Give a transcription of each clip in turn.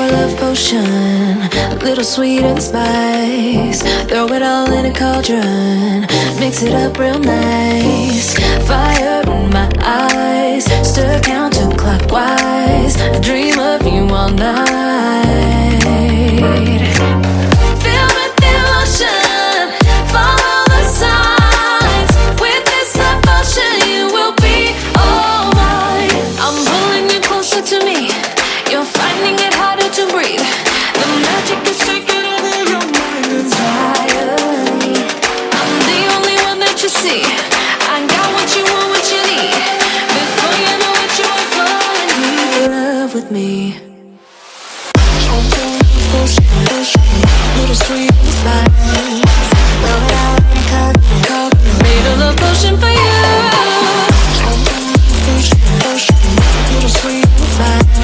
a love potion, little sweet and spice. Throw it all in a cauldron, mix it up real nice. Fire in my eyes, stir counterclockwise. I dream of you all night. Feel with devotion, follow the signs. With this devotion, you will be all mine. I'm pulling you closer to me. You're finding it harder to breathe. The magic is taking over your mind entirely. I'm the only one that you see. I got what you want, what you need. Before you know it, you are falling deep in love with me. Little sweet spice. Made a love potion for you. Little sweet spice.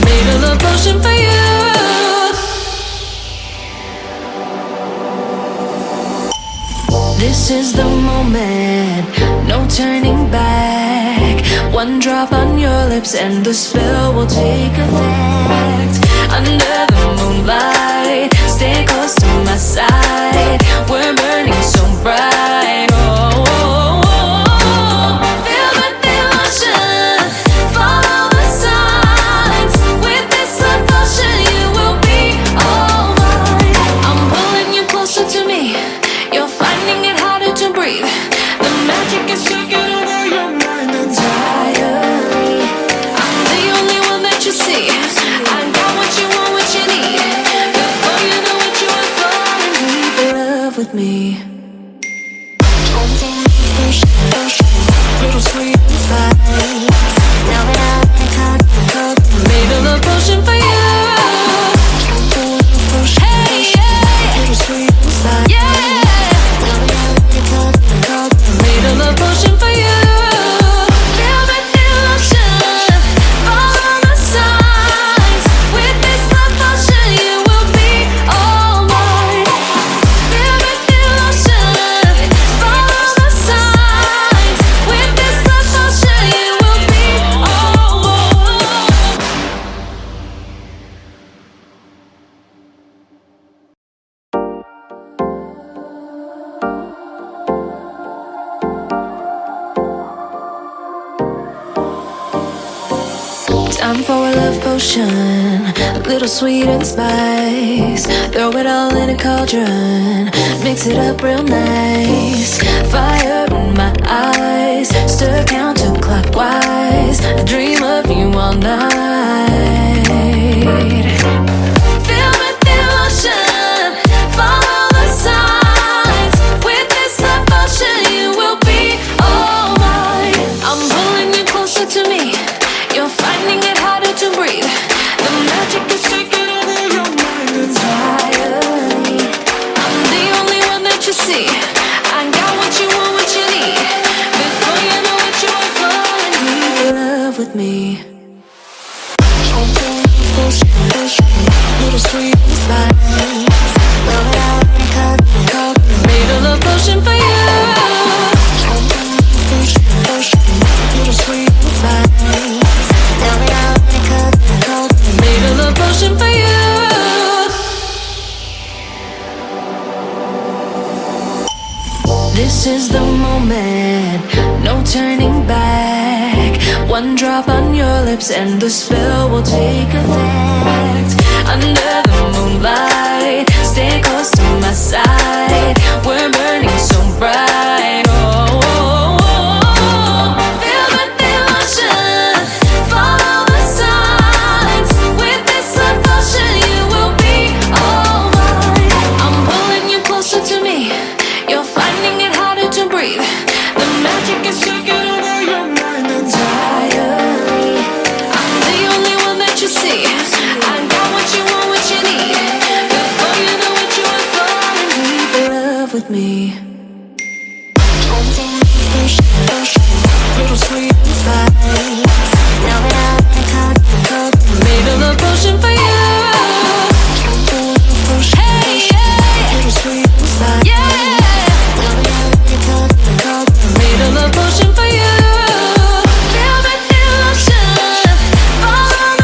Made a love potion for you. This is the moment, no turning back. One drop on your lips and the spell will take effect. Under the moonlight, stay close to my side. We're burning so bright. Oh, oh, oh. Feel the devotion, follow the signs. With this devotion, you will be all mine. I'm pulling you closer to me. You're finding it harder to breathe. The magic is taking over your mind entirely. I'm the only one that you see. I got what you want, what you need. Before you know it, you are falling deep in love with me. Little sweet spice. Made a love potion for you. Hey, yeah. Little sweet spice. Yeah. Made a love potion for you. Feel the devotion, follow the signs. With this love potion, you will be all mine. Feel the devotion, follow the signs. With this love potion, you will be all mine. Time for a love potion, little sweet and spice. Throw it all in a cauldron, mix it up real nice. Fire in my eyes, stir counterclockwise. I dream of you all night. Feel the devotion, follow the signs. With this devotion, you will be all mine. I'm pulling you closer to me. You're finding it harder to breathe. The magic is taking over your mind entirely. I'm the only one that you see. I got what you want, what you need. Before you know it, you are falling deep in love with me. Little sweet spice. Made a love potion for you. Little sweet spice. Made a love potion for you. This is the moment, no turning back. One drop on your lips and the spell will take effect. Under the moonlight, stay close to my side. We're burning so bright. Oh, oh, oh. Feel the devotion, follow the signs. With this devotion, you will be all mine. I'm pulling you closer to me. You're finding it harder to breathe. The magic is taking over your mind entirely. I'm the only one that you see. I got what you want, what you need. Before you know it, you are falling deep in love with me. Little sweet spice. Made a love potion for you. Hey, yeah. Little sweet spice. Yeah. Made a love potion for you. Feel the devotion, follow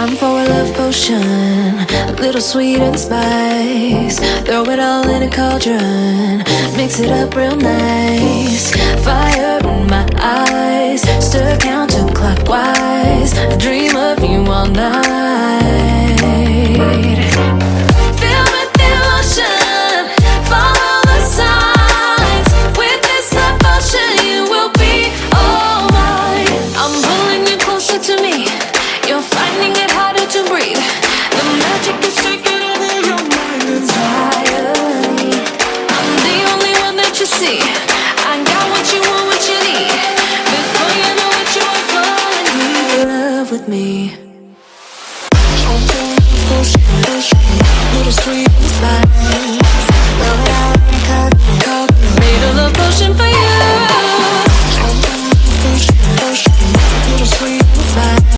I'm for a love potion, little sweet and spice. Throw it all in a cauldron, mix it up real nice. Fire in my eyes, stir counterclockwise. I dream of you all night. Feel with emotion, follow the signs. With this devotion, you will be all mine. I'm pulling you closer to me. You're finding it harder to breathe. The magic is taking over your mind entirely. I'm the only one that you see. I got what you want, what you need. Before you know it, you are falling deep in love with me.